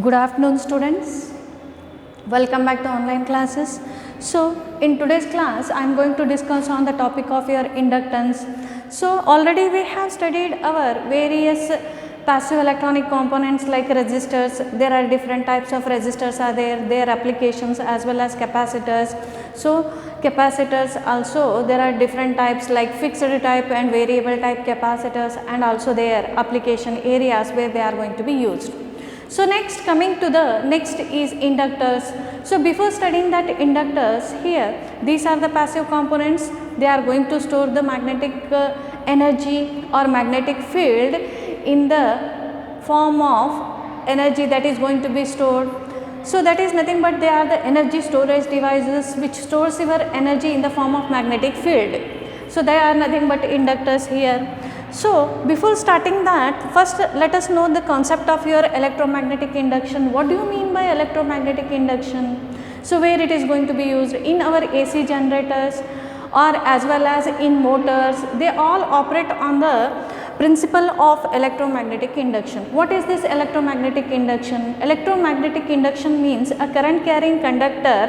Good afternoon students, welcome back to online classes. So in today's class I am going to discuss on the topic of your inductance. So already we have studied our various passive electronic components like resistors. There are different types of resistors are there, their applications as well as capacitors. So capacitors also there are different types like fixed type and variable type capacitors, and also their application areas where they are going to be used. So next, coming to the next is inductors. So before studying that inductors, here these are the passive components. They are going to store the magnetic energy or magnetic field in the form of energy that is going to be stored. So that is nothing but they are the energy storage devices which stores your energy in the form of magnetic field. So they are nothing but inductors here. So before starting that, first let us know the concept of your electromagnetic induction. What do you mean by electromagnetic induction? So where it is going to be used? In our AC generators or as well as in motors, they all operate on the principle of electromagnetic induction. What is this electromagnetic induction? Electromagnetic induction means a current carrying conductor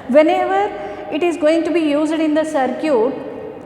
whenever it is going to be used in the circuit.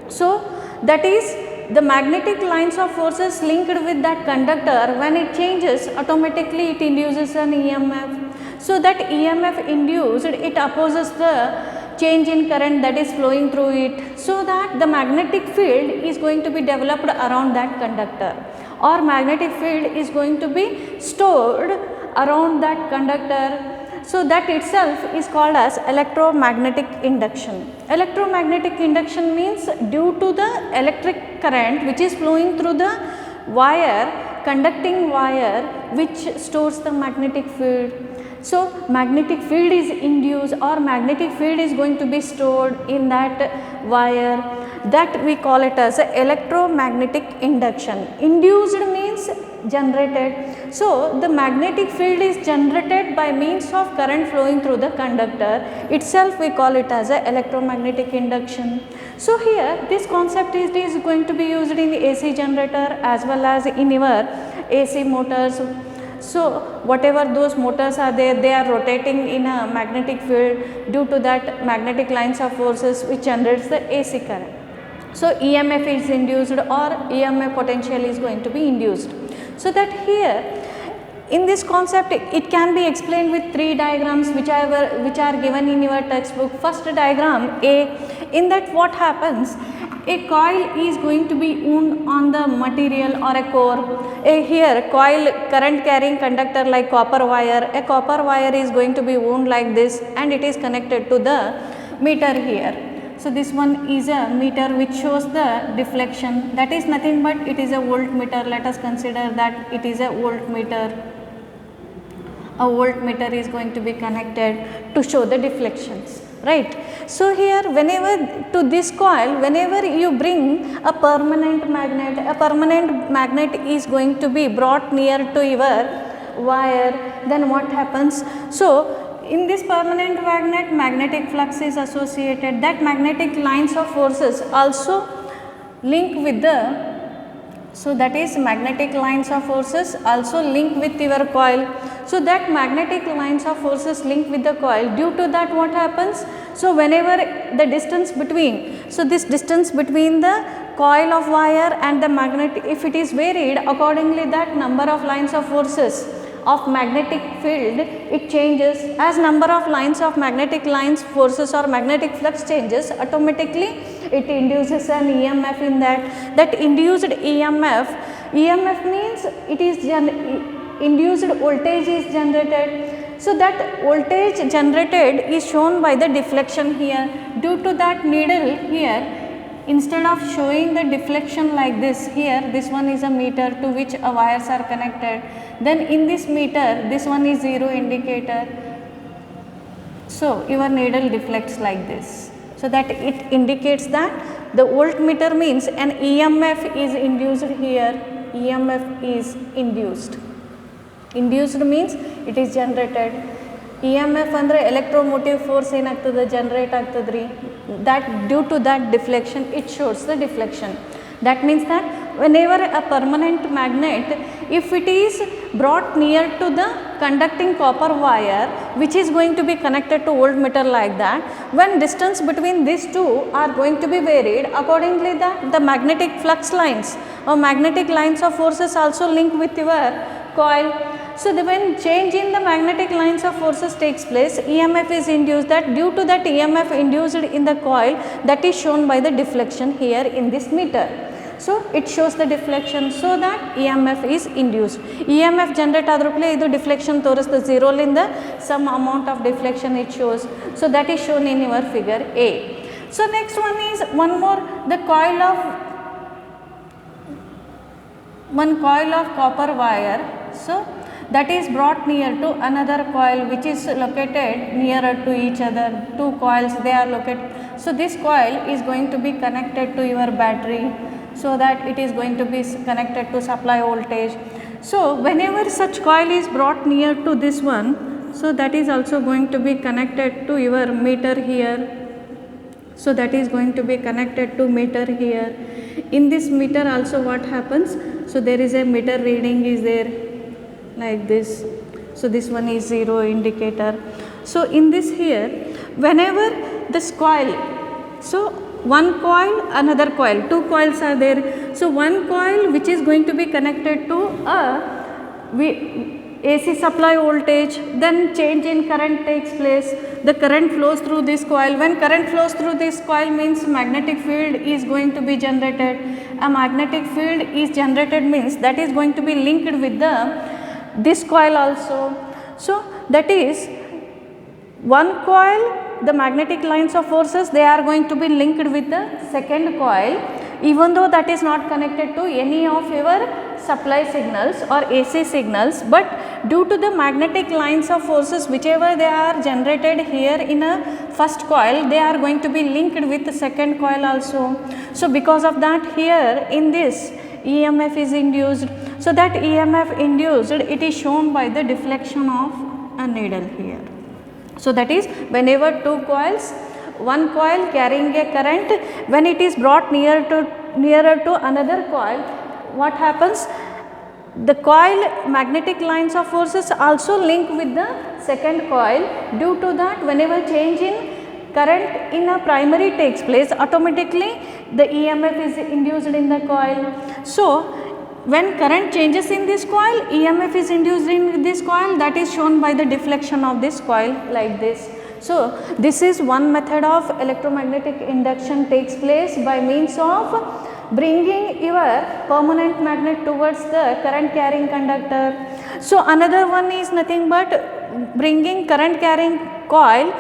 So that is the magnetic lines of forces linked with that conductor, when it changes automatically it induces an EMF. So that EMF induced, it opposes the change in current that is flowing through it, so that the magnetic field is going to be developed around that conductor, or magnetic field is going to be stored around that conductor. So that itself is called as electromagnetic induction. Electromagnetic induction means due to the electric current which is flowing through the wire, conducting wire, which stores the magnetic field. So magnetic field is induced or magnetic field is going to be stored in that wire, that we call it as electromagnetic induction. Induced means generated. So the magnetic field is generated by means of current flowing through the conductor itself, we call it as a electromagnetic induction. So here this concept is going to be used in the AC generator as well as in your AC motors. So whatever those motors are there, they are rotating in a magnetic field, due to that magnetic lines of forces which generates the AC current. So EMF is induced or EMF potential is going to be induced. So that here in this concept it can be explained with three diagrams which are given in your textbook. First diagram A, in that what happens, a coil is going to be wound on the material or a core. Here coil, current carrying conductor like copper wire, a copper wire is going to be wound like this and it is connected to the meter here. So this one is a meter which shows the deflection, that is nothing but it is a voltmeter. Let us consider that it is a voltmeter. A voltmeter is going to be connected to show the deflections, right? So here whenever to this coil, whenever you bring a permanent magnet is going to be brought near to your wire, then what happens? So in this permanent magnet, magnetic flux is associated. That magnetic lines of forces also link with the, so that is magnetic lines of forces also link with your coil. So that magnetic lines of forces link with the coil, due to that what happens? So whenever the distance between, so this distance between the coil of wire and the magnet, if it is varied, accordingly that number of lines of forces of magnetic field it changes. As number of lines of magnetic lines forces or magnetic flux changes, automatically it induces an EMF in that. That induced EMF means it is induced voltage is generated. So that voltage generated is shown by the deflection here. Due to that needle here, instead of showing the deflection like this, here this one is a meter to which wires are connected, then in this meter this one is 0 indicator. So your needle deflects like this, so that it indicates that the voltmeter means an EMF is induced here. EMF is induced. Induced means it is generated. EMF andre electromotive force ಏನಾಗ್ತದೆ generate ಆಗ್ತದ್ರಿ, that due to that deflection it shows the deflection. That means that whenever a permanent magnet if it is brought near to the conducting copper wire which is going to be connected to voltmeter like that, when distance between these two are going to be varied, accordingly that the magnetic flux lines or magnetic lines of forces also link with your coil. So, when change in the magnetic lines of forces takes place, EMF is induced. That due to that EMF induced in the coil, that is shown by the deflection here in this meter. So, it shows the deflection, so that EMF is induced. EMF generate adrupple idu deflection ತೋರಿಸ್ತಾ zero ಲಿಂದ some amount of deflection it shows. So, that is shown in your figure A. So, next one is one more, the coil of copper wire. So, that is brought near to another coil which is located nearer to each other. Two coils they are located. So, this coil is going to be connected to your battery, so that it is going to be connected to supply voltage. So, whenever such coil is brought near to this one, so that is also going to be connected to your meter here. So, that is going to be connected to meter here. In this meter also what happens? So, there is a meter reading is there like this. So, this one is 0 indicator. So, in this here, whenever this coil, so one coil, another coil, two coils are there. So, one coil which is going to be connected to a AC supply voltage, then change in current takes place, the current flows through this coil. When current flows through this coil means magnetic field is going to be generated. A magnetic field is generated means that is going to be linked with this coil also. So, that is one coil, the magnetic lines of forces they are going to be linked with the second coil, even though that is not connected to any of your supply signals or AC signals, but due to the magnetic lines of forces whichever they are generated here in a first coil, they are going to be linked with the second coil also. So, because of that here in this EMF is induced. So, that EMF induced it is shown by the deflection of a needle here. So, that is whenever two coils, one coil carrying a current, when it is brought nearer to another coil, what happens? The coil magnetic lines of forces also link with the second coil. Due to that, whenever change in current in a primary takes place, automatically the EMF is induced in the coil. So, when current changes in this coil, EMF is induced in this coil, that is shown by the deflection of this coil like this. So, this is one method of electromagnetic induction takes place by means of bringing your permanent magnet towards the current carrying conductor. So, another one is nothing but bringing current carrying coil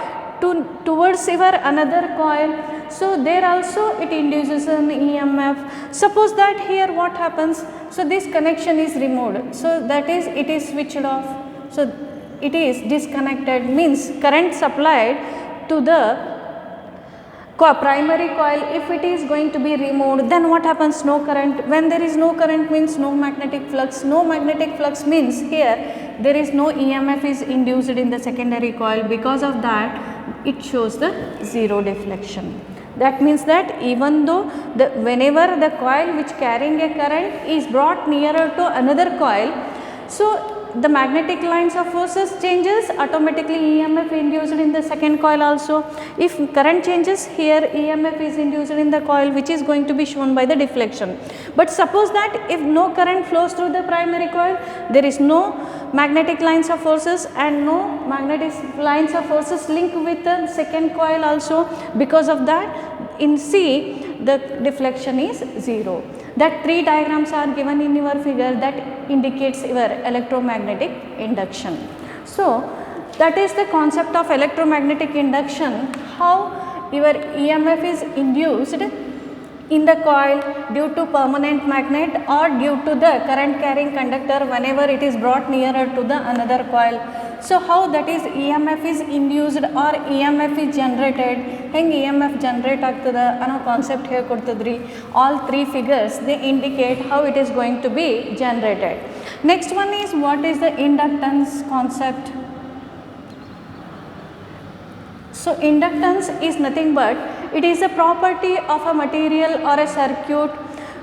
towards your another coil. So, there also it induces an EMF. Suppose that here what happens? So, this connection is removed. So, that is it is switched off. So, it is disconnected means current supplied to the primary coil, if it is going to be removed, then what happens? No current. When there is no current means no magnetic flux. No magnetic flux means here there is no EMF is induced in the secondary coil. Because of that, it shows the zero deflection. That means that even though whenever the coil which carrying a current is brought nearer to another coil, so the magnetic lines of forces changes, automatically EMF induced in the second coil also. If current changes here, EMF is induced in the coil which is going to be shown by the deflection. But suppose that if no current flows through the primary coil, there is no magnetic lines of forces and no magnetic lines of forces link with the second coil also. Because of that, in C the deflection is zero. That three diagrams are given in your figure that indicates your electromagnetic induction. So, that is the concept of electromagnetic induction, how your EMF is induced in the coil due to permanent magnet or due to the current carrying conductor whenever it is brought nearer to the another coil. So, how that is EMF is induced or EMF is generated, heng EMF generate ಆಗ್ತದ ಅನ್ನೋ concept ಹೇಳ್ಕೊಡ್ತಿದ್ರಿ. All three figures they indicate how it is going to be generated. Next one is what is the inductance concept. So, inductance is nothing but it is a property of a material or a circuit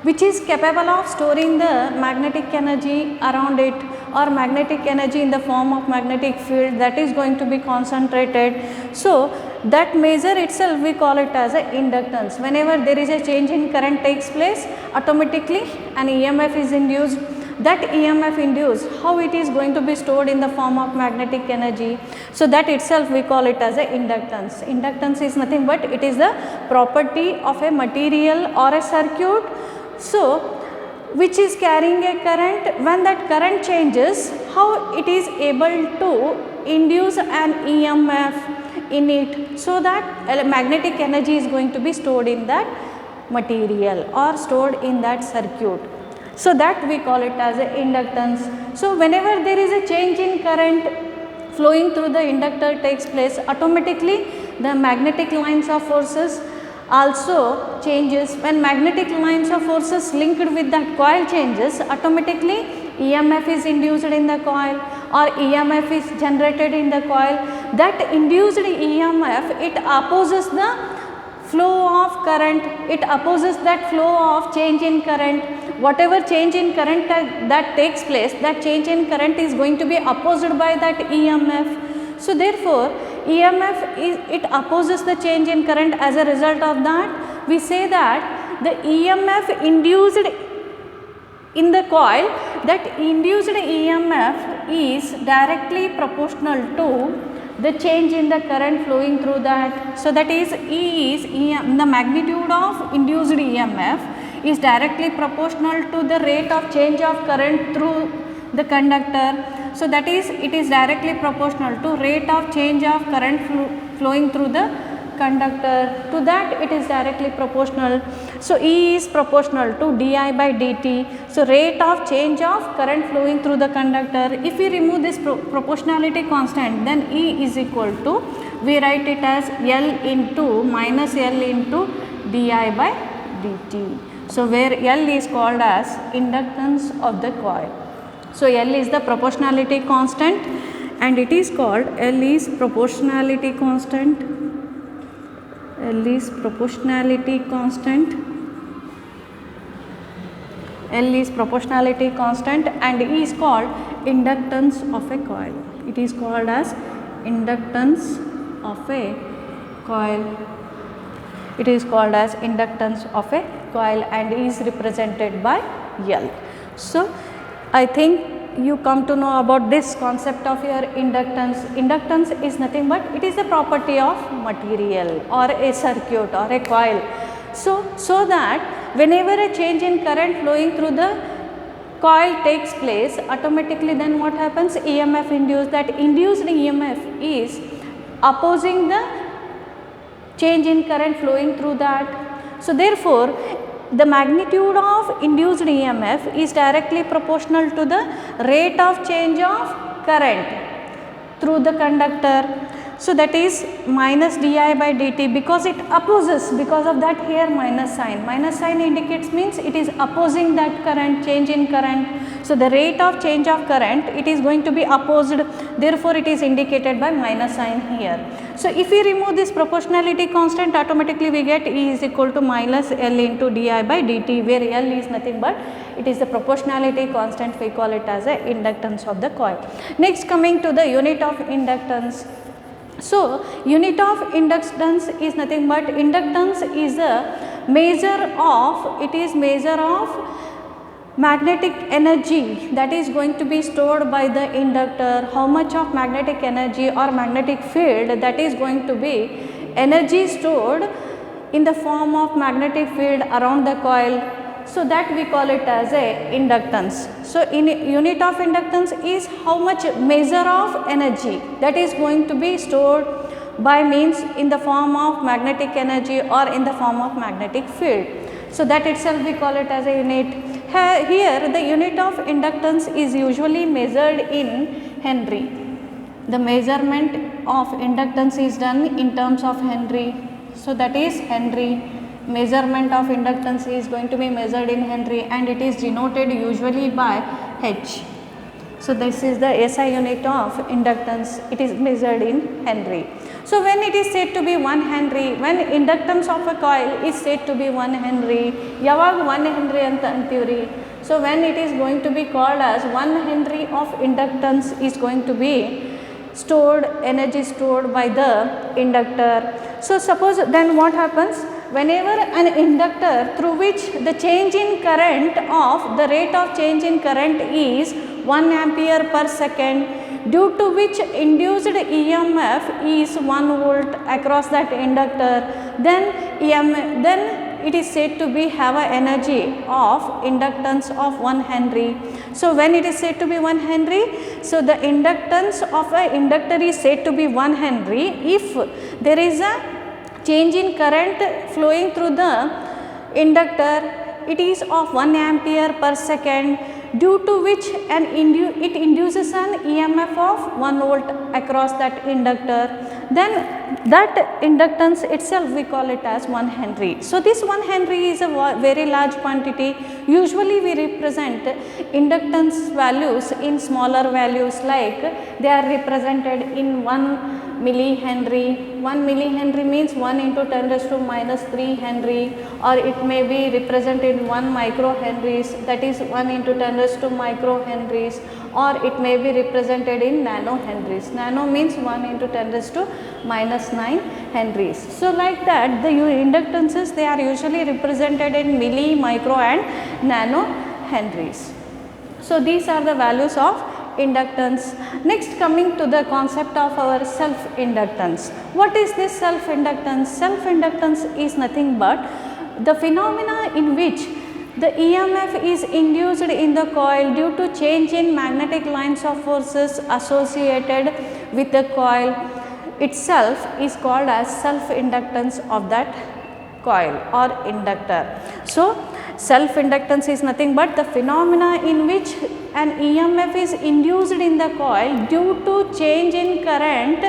which is capable of storing the magnetic energy around it, or magnetic energy in the form of magnetic field that is going to be concentrated. So that measure itself we call it as a inductance. Whenever there is a change in current takes place, automatically an EMF is induced. That EMF induced, how it is going to be stored in the form of magnetic energy. So that itself we call it as a inductance. Inductance is nothing but it is the property of a material or a circuit, so which is carrying a current. When that current changes, how it is able to induce an EMF in it, so that magnetic energy is going to be stored in that material or stored in that circuit. So that we call it as a inductance. So whenever there is a change in current flowing through the inductor takes place, automatically the magnetic lines of forces also changes. When magnetic lines of forces linked with that coil changes, automatically EMF is induced in the coil, or EMF is generated in the coil. That induced EMF, it opposes the flow of current, it opposes that flow of change in current. Whatever change in current that takes place, that change in current is going to be opposed by that EMF. So therefore EMF is, it opposes the change in current. As a result of that, we say that the EMF induced in the coil, that induced EMF is directly proportional to the change in the current flowing through that. So that is E is the magnitude of induced EMF is directly proportional to the rate of change of current through the conductor. So that is, it is directly proportional to rate of change of current flowing through the conductor. To that it is directly proportional. So E is proportional to di by dt. So rate of change of current flowing through the conductor. If we remove this proportionality constant, then E is equal to, we write it as L into minus L into di by dt. So where L is called as inductance of the coil. So L is the proportionality constant, and it is called, L is proportionality constant, L is proportionality constant, L is proportionality constant, and E is called inductance of a coil. It is called as inductance of a coil. It is called as inductance of a coil and is represented by L. So I think you come to know about this concept of your inductance. Inductance is nothing but it is a property of material or a circuit or a coil. So that whenever a change in current flowing through the coil takes place, automatically then what happens? EMF induced. That induced EMF is opposing the change in current flowing through that. So therefore the magnitude of induced EMF is directly proportional to the rate of change of current through the conductor. So that is minus di by dt, because it opposes, because of that here minus sign. Minus sign indicates means it is opposing that current, change in current. So the rate of change of current, it is going to be opposed, therefore it is indicated by minus sign here. So if we remove this proportionality constant, automatically we get E is equal to minus L into di by dt, where L is nothing but it is the proportionality constant, we call it as a inductance of the coil. Next, coming to the unit of inductance. So unit of inductance is nothing but, inductance is a measure of, it is measure of magnetic energy that is going to be stored by the inductor. How much of magnetic energy or magnetic field that is going to be energy stored in the form of magnetic field around the coil. So that we call it as a inductance. So in unit of inductance is how much measure of energy that is going to be stored by means in the form of magnetic energy or in the form of magnetic field. So that itself we call it as a unit. Here the unit of inductance is usually measured in Henry. The measurement of inductance is done in terms of Henry. So that is Henry. Measurement of inductance is going to be measured in Henry, and it is denoted usually by H. So this is the SI unit of inductance. It is measured in Henry. So when it is said to be 1 Henry, when inductance of a coil is said to be 1 Henry, yavag 1 Henry anta antivri. So when it is going to be called as 1 Henry of inductance is going to be stored, energy stored by the inductor. So suppose then what happens, whenever an inductor through which the change in current of the rate of change in current is 1 ampere per second, due to which induced EMF is 1 volt across that inductor, then it is said to be have a energy of inductance of 1 Henry. So when it is said to be 1 Henry, so the inductance of a inductor is said to be 1 Henry if there is a change in current flowing through the inductor, it is of 1 ampere per second, due to which it induces an EMF of 1 volt across that inductor, then that inductance itself we call it as 1 Henry. So this 1 Henry is a very large quantity. Usually we represent inductance values in smaller values, like they are represented in 1 millihenry. 1 millihenry means 1 into 10 raised to minus 3 Henry, or it may be represented in 1 microhenries, that is 1 into 10 raised to microhenries, or it may be represented in nanohenries. Nano means 1 into 10 raised to minus 9 Henries. So like that the inductances, they are usually represented in milli, micro and nano Henries. So these are the values of inductance. Next, coming to the concept of our self inductance. What is this self inductance? Self inductance is nothing but the phenomena in which the EMF is induced in the coil due to change in magnetic lines of forces associated with the coil itself is called as self inductance of that coil or inductor. So self inductance is nothing but the phenomena in which an EMF is induced in the coil due to change in current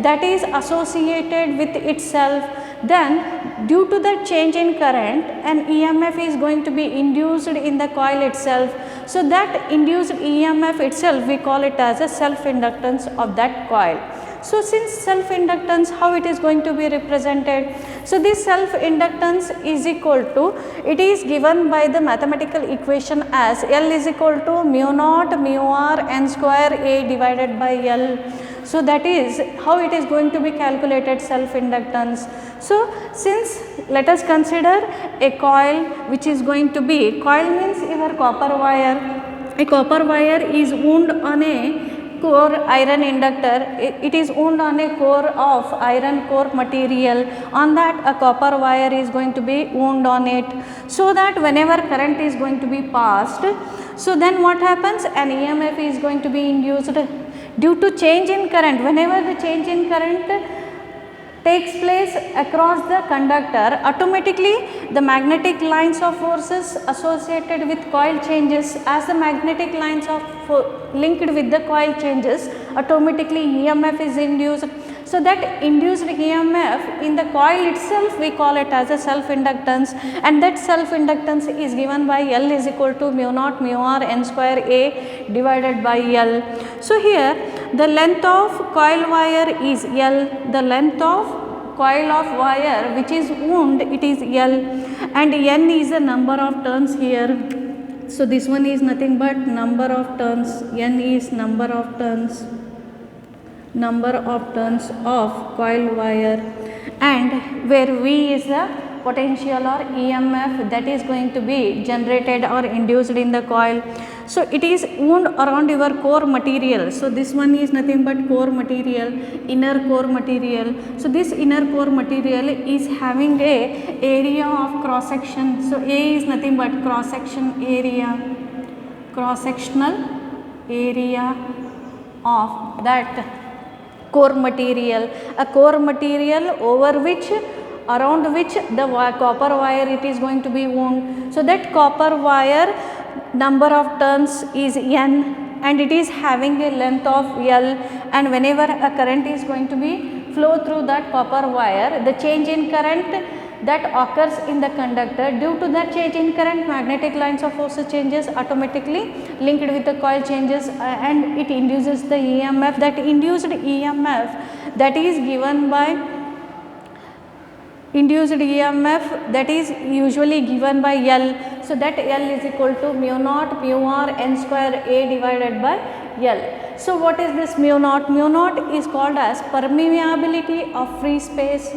that is associated with itself. Then due to that change in current, an EMF is going to be induced in the coil itself. So that induced EMF itself we call it as a self inductance of that coil. So since self inductance, how it is going to be represented? So this self inductance is equal to, it is given by the mathematical equation as L is equal to mu naught mu r n square A divided by L. So that is how it is going to be calculated, self inductance. So since let us consider a coil which is going to be, coil means your copper wire. A copper wire is wound on a core iron inductor. It is wound on a core of iron core material. On that a copper wire is going to be wound on it, so that whenever current is going to be passed, so then what happens, an EMF is going to be induced due to change in current. Whenever the change in current takes place across the conductor, automatically the magnetic lines of forces associated with coil changes. As the magnetic lines of linked with the coil changes, automatically EMF is induced. So that induced EMF in the coil itself we call it as a self inductance, and that self inductance is given by L is equal to mu naught mu r n square A divided by L. So here the length of coil wire is L, the length of coil of wire which is wound, it is L, and N is the number of turns here. So this one is nothing but number of turns, N is number of turns of coil wire, and where V is the potential or EMF that is going to be generated or induced in the coil. So it is wound around your core material. So this one is nothing but core material, inner core material. So this inner core material is having a area of cross section. So A is nothing but cross section area, cross sectional area of that core material, a core material over which, around which the copper wire it is going to be wound. So that copper wire number of turns is N, and it is having a length of L, and whenever a current is going to be flow through that copper wire, the change in current that occurs in the conductor. Due to that change in current, magnetic lines of force changes automatically linked with the coil changes and it induces the EMF. That induced EMF that is given by that is usually given by L. So that L is equal to mu naught mu r n square A divided by L. So what is this mu naught? Mu naught is called as permeability of free space.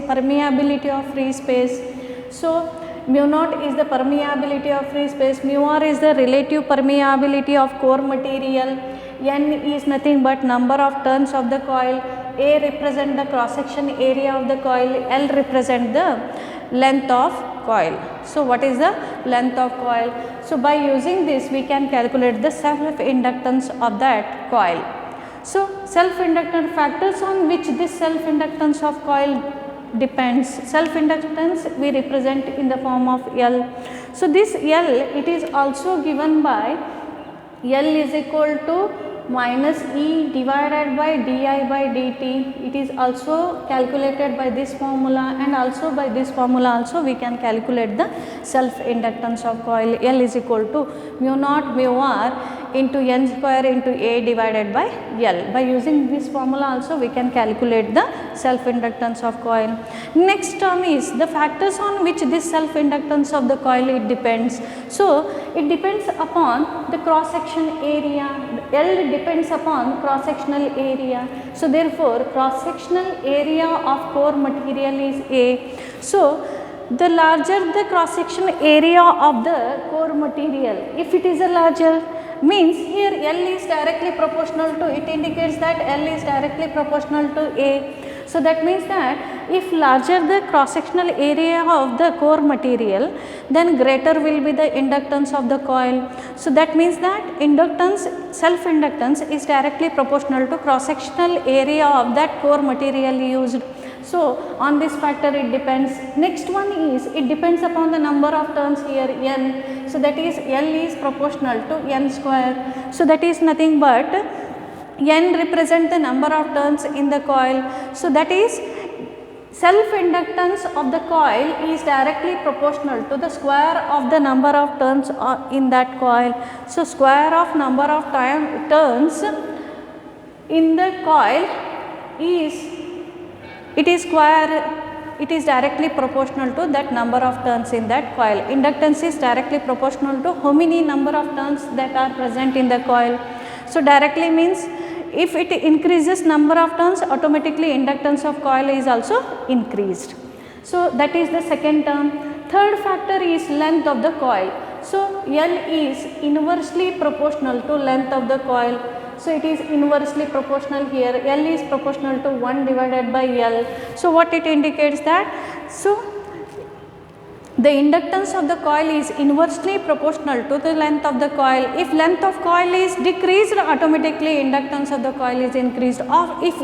So mu naught is the permeability of free space, mu r is the relative permeability of core material, n is nothing but number of turns of the coil, A represent the cross section area of the coil, L represent the length of coil. So what is the length of coil? So by using this we can calculate the self inductance of that coil. So self inductance, factors on which this self inductance of coil depends. Self inductance we represent in the form of L. So this L, it is also given by L is equal to minus E divided by di by dt. It is also calculated by this formula, and also by this formula also we can calculate the self inductance of coil. L is equal to mu naught mu r into n square into A divided by L. By using this formula also we can calculate the self inductance of coil. Next term is the factors on which this self inductance of the coil it depends. So it depends upon the cross section area. L depends upon cross sectional area. So therefore cross sectional area of core material is A. So the larger the cross section area of the core material, if it is a larger, means here L is directly proportional to, it indicates that L is directly proportional to A. So that means that if larger the cross sectional area of the core material, then greater will be the inductance of the coil. So that means that inductance, self inductance is directly proportional to cross sectional area of that core material used. So on this factor it depends. Next one is, it depends upon the number of turns here n. So that is L is proportional to n square. So that is nothing but n represent the number of turns in the coil. So that is self inductance of the coil is directly proportional to the square of the number of turns in that coil. So square of number of turns in the coil is, it is directly proportional to that number of turns in that coil. Inductance is directly proportional to how many number of turns that are present in the coil. So directly means if it increases number of turns, automatically inductance of coil is also increased. So that is the second term. Third factor is length of the coil. So L is inversely proportional to length of the coil. So it is inversely proportional here. L is proportional to 1 divided by L. So what it indicates that? So the inductance of the coil is inversely proportional to the length of the coil. If length of coil is decreased, automatically inductance of the coil is increased. Or if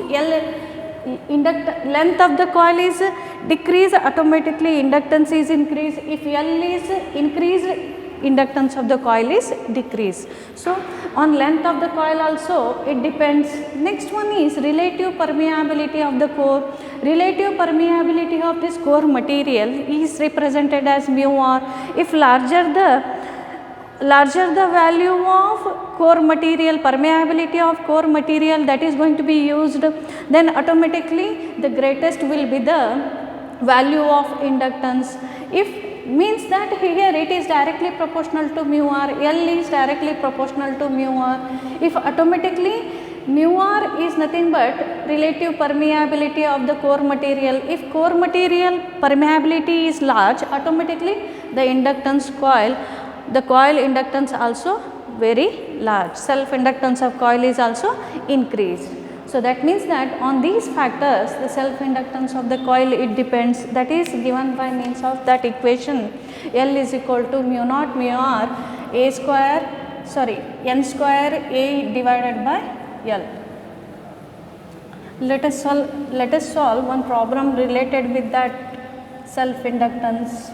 length of the coil is decreased, automatically inductance is increased. If L is increased, inductance of the coil is decreased. So on length of the coil also it depends. Next one is relative permeability of the core. Relative permeability of this core material is represented as mu r. If larger the value of core material, permeability of core material that is going to be used, then automatically the greatest will be the value of inductance. If means that here it is directly proportional to mu r, L is directly proportional to mu r. If automatically mu r is nothing but relative permeability of the core material. If core material permeability is large, automatically the inductance coil, the coil inductance also very large. Self inductance of coil is also increased. So that means that on these factors the self inductance of the coil it depends. That is given by means of that equation. L is equal to mu naught mu r n square A divided by L. Let us solve one problem related with that self inductance.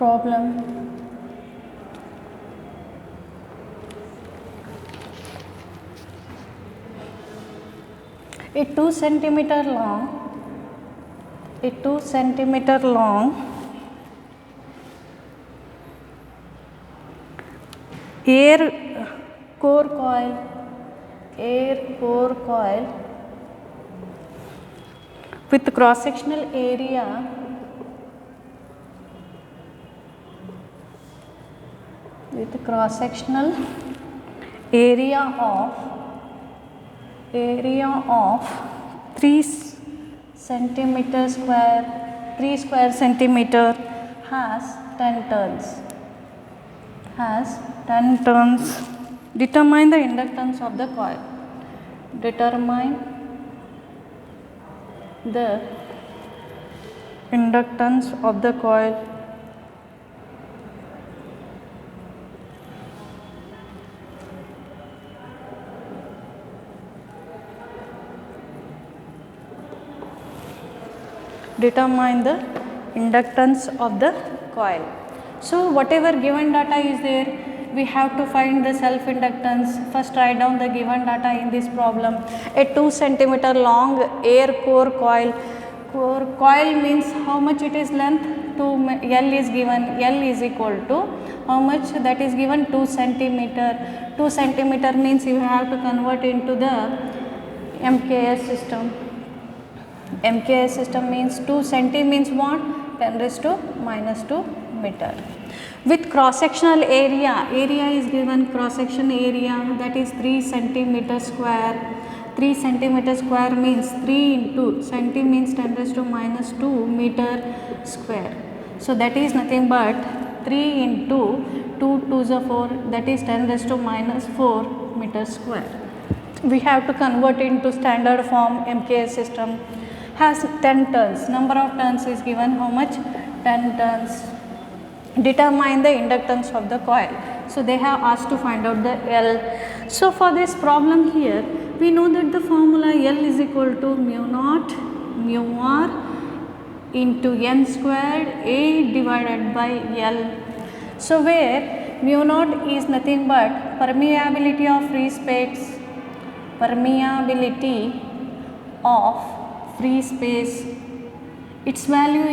problem. A 2 centimeter long air core coil with cross sectional area of 3 centimeter square, 3 square centimeter has 10 turns. Determine the inductance of the coil. Determine the inductance of the coil. Determine the inductance of the coil. So whatever given data is there, we have to find the self inductance. First write down the given data in this problem. A 2 centimeter long air core coil. Coil means how much it is length. L is given. L is equal to how much, that is given 2 centimeter. 2 centimeter means you have to convert into the MKS system. MKS system means 2 centi means what? 10 raised to minus 2 meter. With cross sectional area is given, cross section area, that is 3 centimeter square. 3 centimeter square means 3 into centi means 10 raised to minus 2 meter square. So that is nothing but 3 into 2 2s are 4, that is 10 raised to minus 4 meter square. We have to convert into standard form. MKS system has 10 turns. Number of turns is given, how much? 10 turns. Determine the inductance of the coil. So they have asked to find out the L. So for this problem here, we know that the formula L is equal to mu naught mu r into n squared A divided by L. So where mu naught is nothing but permeability of free space. Its value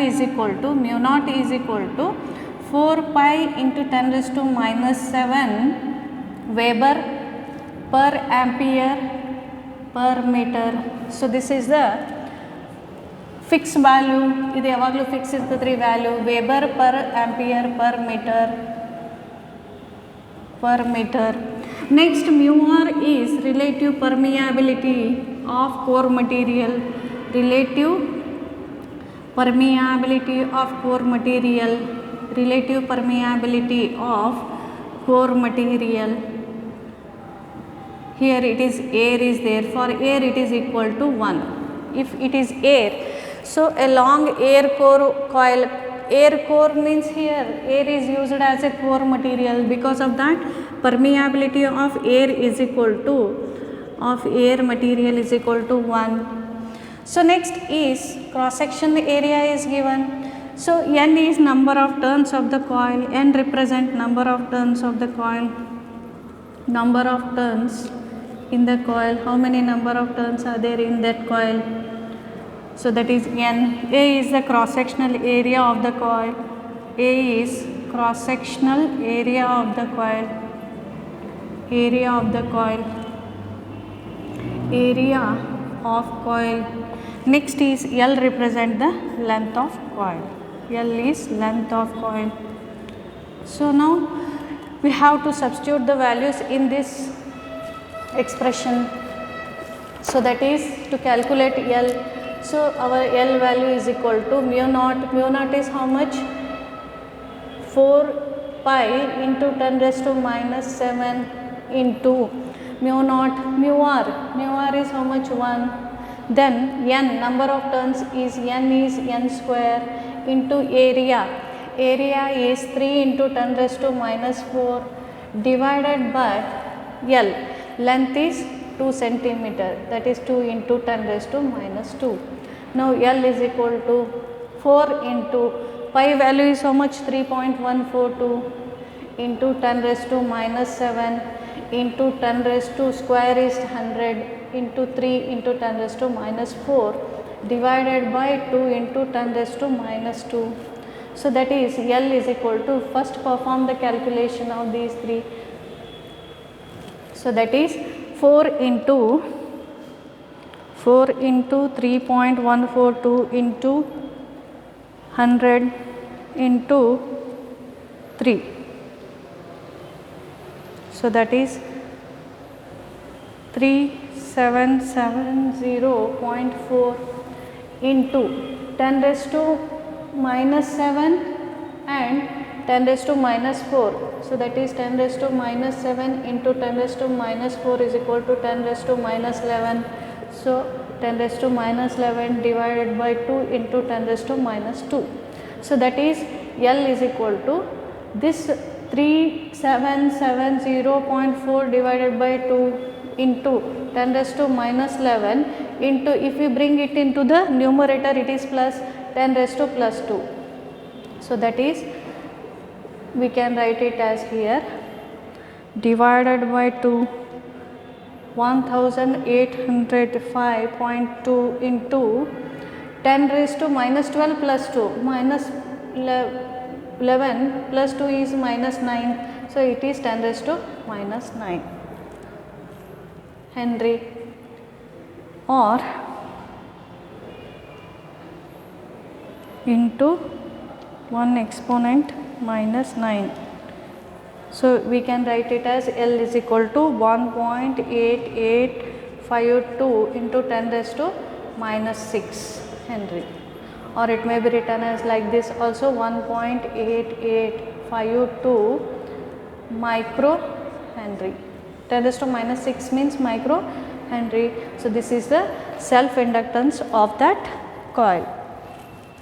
is equal to mu naught is equal to 4 pi into 10 raised to minus 7 Weber per ampere per meter. So this is the fixed value. Idu yavaglu fix irtadri value Weber per ampere per meter. Next, mu r is relative permeability of core material. Relative permeability of core material. Here it is air is there. For air it is equal to 1. If it is air, so a long air core coil. Air core means here air is used as a core material. Because of that, permeability of air material is equal to 1. So next is cross section area is given. So N is number of turns of the coil. N represent number of turns of the coil. Number of turns in the coil. How many number of turns are there in that coil? So that is N. A is the cross sectional area of the coil. A is cross sectional area of the coil. Area of coil. Next is L represent the length of coil. L is length of coil. So now we have to substitute the values in this expression. So that is to calculate L. So our L value is equal to mu naught. Mu naught is how much? 4 pi into 10 raised to minus 7 into mu naught. Mu r is how much? 1. Then N, number of turns is N square into area. Area is 3 into 10 raised to minus 4 divided by L. Length is 2 centimeter, that is 2 into 10 raised to minus 2. Now L is equal to 4 into pi value is how much? 3.142 into 10 raised to minus 7 into 10 raised to square is 100 into 3 into 10 raised to minus 4 divided by 2 into 10 raised to minus 2. So that is L is equal to, first perform the calculation of these three. So that is 4 into 3.142 into 100 into 3. So that is 3770.4 into 10 raised to minus 7 and 10 raised to minus 4. So that is 10 raised to minus 7 into 10 raised to minus 4 is equal to 10 raised to minus 11. So 10 raised to minus 11 divided by 2 into 10 raised to minus 2. So that is L is equal to this 3770.4 divided by 2 into 10 raised to minus 11 into, if we bring it into the numerator, it is plus 10 raised to plus 2. So that is, we can write it as here, divided by 2, 1805.2 into 10 raised to minus 12 plus 2, minus 11 plus 2 is minus 9. So it is 10 raised to minus 9 Henry, or into 1 exponent minus 9. So we can write it as L is equal to 1.8852 into 10 raised to minus 6 Henry, or it may be written as like this also, 1.8852 micro Henry. 10 raised to minus 6 means micro Henry. So this is the self inductance of that coil.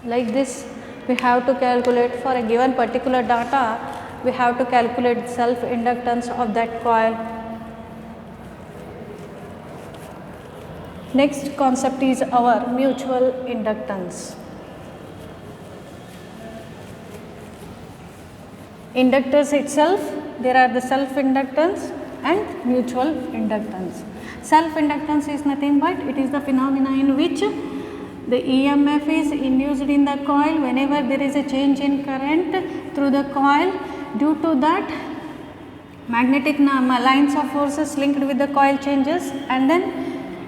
Like this, we have to calculate for a given particular data, we have to calculate self inductance of that coil. Next concept is our mutual inductance. Inductors itself, there are the self inductance and mutual inductance. Self inductance is nothing but it is the phenomena in which the EMF is induced in the coil whenever there is a change in current through the coil. Due to that, magnetic lines of forces linked with the coil changes, and then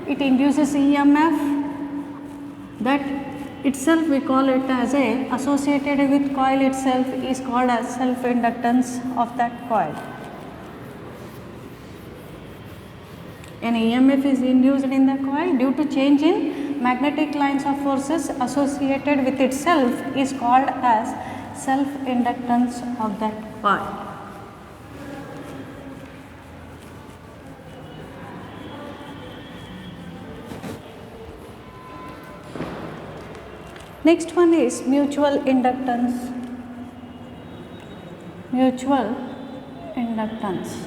it induces EMF. That itself we call it as a, associated with coil itself is called as self inductance of that coil. An EMF is induced in the coil due to change in magnetic lines of forces associated with itself is called as self inductance of that coil. Next one is mutual inductance. Mutual inductance,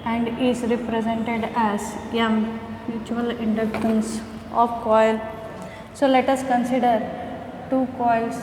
and is represented as M, mutual inductance of coil. So let us consider two coils.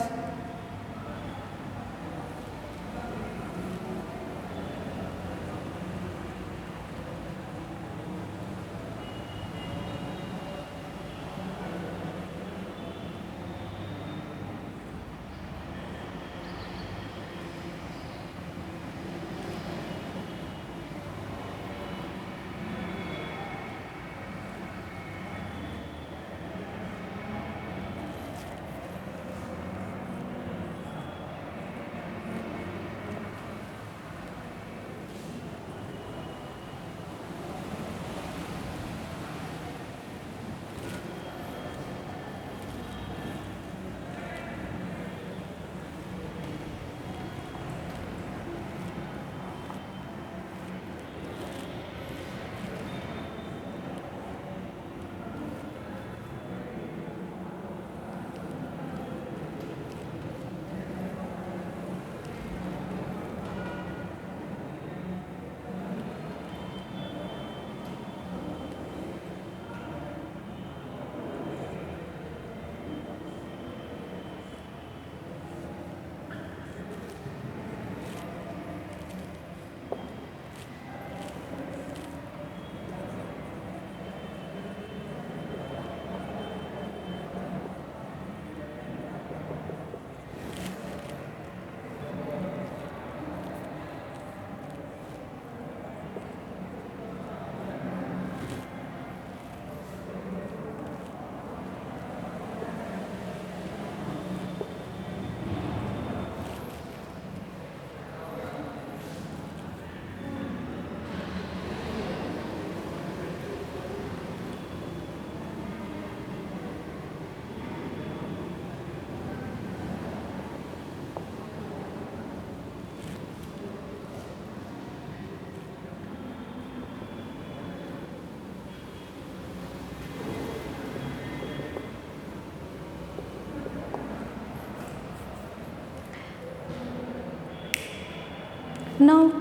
Now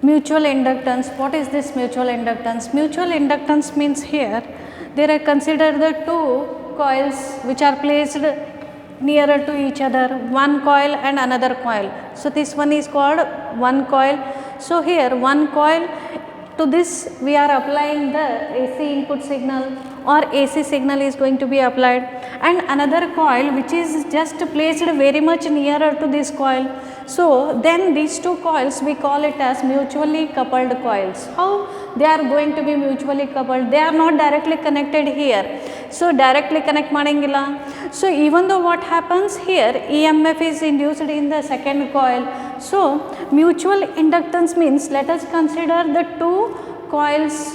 mutual inductance. What is this mutual inductance? Mutual inductance means here there are considered the two coils which are placed nearer to each other, one coil and another coil. So this one is called one coil. So here one coil, to this we are applying the AC input signal or AC signal is going to be applied, and another coil which is just placed very much nearer to this coil. So then these two coils we call it as mutually coupled coils. How they are going to be mutually coupled? They are not directly connected here. So directly connect madangilla. So even though what happens here, EMF is induced in the second coil. So mutual inductance means, let us consider the two coils,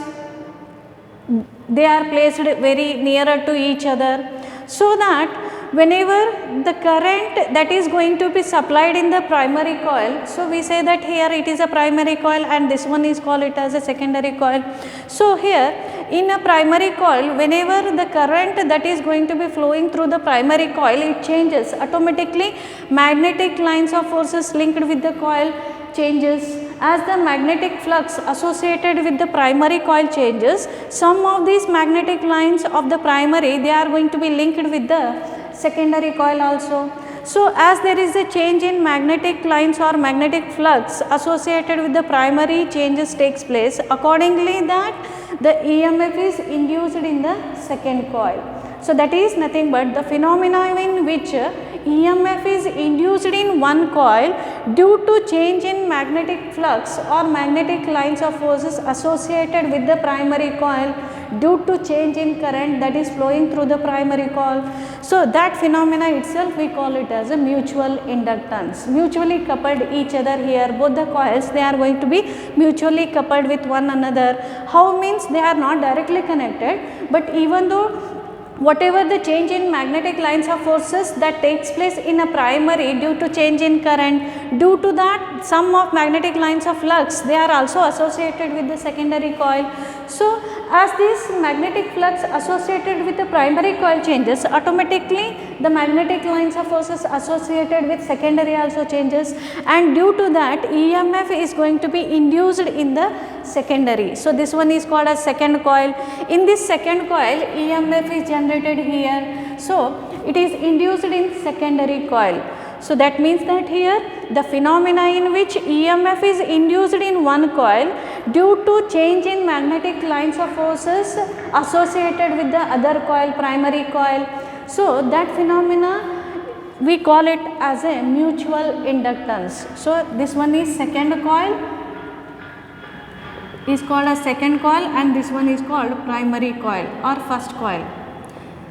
they are placed very nearer to each other, so that whenever the current that is going to be supplied in the primary coil, so we say that here it is a primary coil and this one is called it as a secondary coil. So here in a primary coil, whenever the current that is going to be flowing through the primary coil, it changes automatically, magnetic lines of forces linked with the coil changes. As the magnetic flux associated with the primary coil changes, some of these magnetic lines of the primary, they are going to be linked with the secondary coil also. So as there is a change in magnetic lines or magnetic flux associated with the primary, changes takes place, accordingly that the EMF is induced in the second coil. So that is nothing but the phenomena in which EMF is induced in one coil due to change in magnetic flux or magnetic lines of forces associated with the primary coil due to change in current that is flowing through the primary coil. So that phenomena itself we call it as a mutual inductance. Mutually coupled each other here, both the coils, they are going to be mutually coupled with one another. How means they are not directly connected, but even though whatever the change in magnetic lines of forces that takes place in a primary due to change in current, due to that some of magnetic lines of flux, they are also associated with the secondary coil. So as this magnetic flux associated with the primary coil changes, automatically the magnetic lines of forces associated with secondary also changes, and due to that EMF is going to be induced in the secondary. So this one is called as second coil. In this second coil, EMF is generated here. So it is induced in secondary coil. So that means that here the phenomena in which EMF is induced in one coil due to change in magnetic lines of forces associated with the other coil, primary coil. So that phenomena we call it as a mutual inductance. So this one is second coil, is called as second coil, and this one is called primary coil or first coil.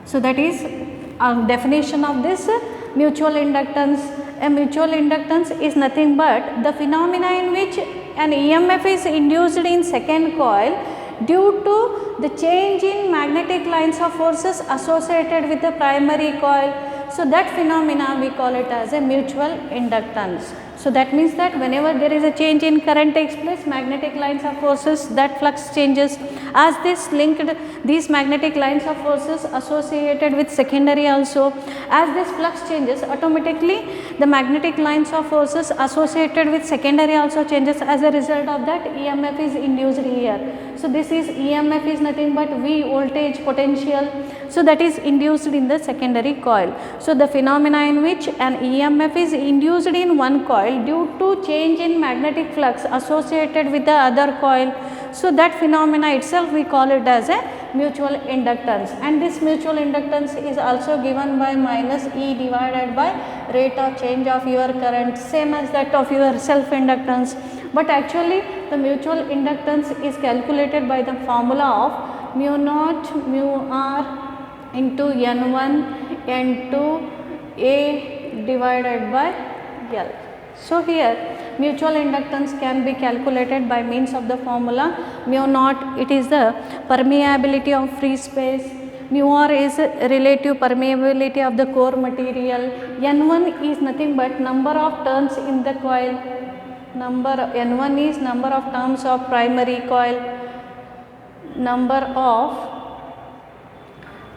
So that is a definition of this mutual inductance. A mutual inductance is nothing but the phenomena in which an EMF is induced in second coil due to the change in magnetic lines of forces associated with the primary coil. So that phenomena we call it as a mutual inductance. So that means that whenever there is a change in current takes place, magnetic lines of forces, that flux changes. As this linked, these magnetic lines of forces associated with secondary also, as this flux changes, automatically the magnetic lines of forces associated with secondary also changes. As a result of that, EMF is induced here. So this is EMF is nothing but V voltage potential. So that is induced in the secondary coil. So the phenomena in which an EMF is induced in one coil due to change in magnetic flux associated with the other coil. So that phenomena itself we call it as a mutual inductance, and this mutual inductance is also given by minus E divided by rate of change of your current, same as that of your self inductance. But actually the mutual inductance is calculated by the formula of mu naught mu r into N1 N2 A divided by L. So here mutual inductance can be calculated by means of the formula mu naught, it is the permeability of free space, mu r is relative permeability of the core material, N1 is nothing but number of turns in the coil, N1 is number of turns of primary coil, number of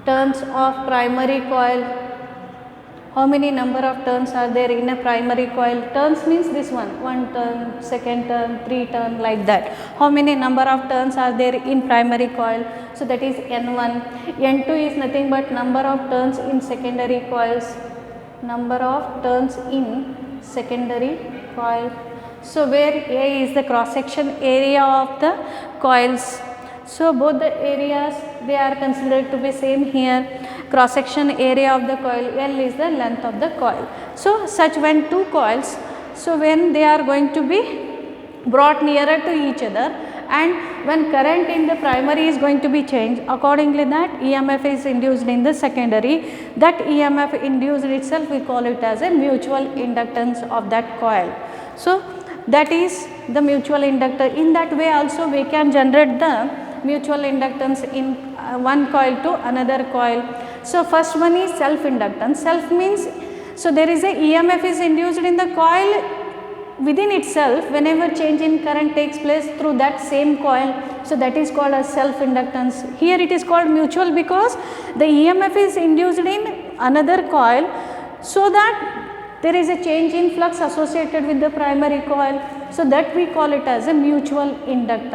turns of primary coil. How many number of turns are there in a primary coil? Turns means this one turn, second turn, 3 turn, like that. How many number of turns are there in primary coil? So that is N1. N2 is nothing but number of turns in secondary coils. Number of turns in secondary coil. So where A is the cross section area of the coils. So both the areas, they are considered to be same here. Cross section area of the coil, L is the length of the coil. So such when two coils, so when they are going to be brought nearer to each other, and when current in the primary is going to be changed, accordingly that EMF is induced in the secondary. That EMF induced itself, we call it as a mutual inductance of that coil. So that is the mutual inductor. In that way also we can generate the mutual inductance in one coil to another coil. So first one is self inductance. Self means, so there is a EMF is induced in the coil within itself whenever change in current takes place through that same coil. So that is called as self inductance. Here it is called mutual because the EMF is induced in another coil, so that there is a change in flux associated with the primary coil. So that we call it as a mutual inductance.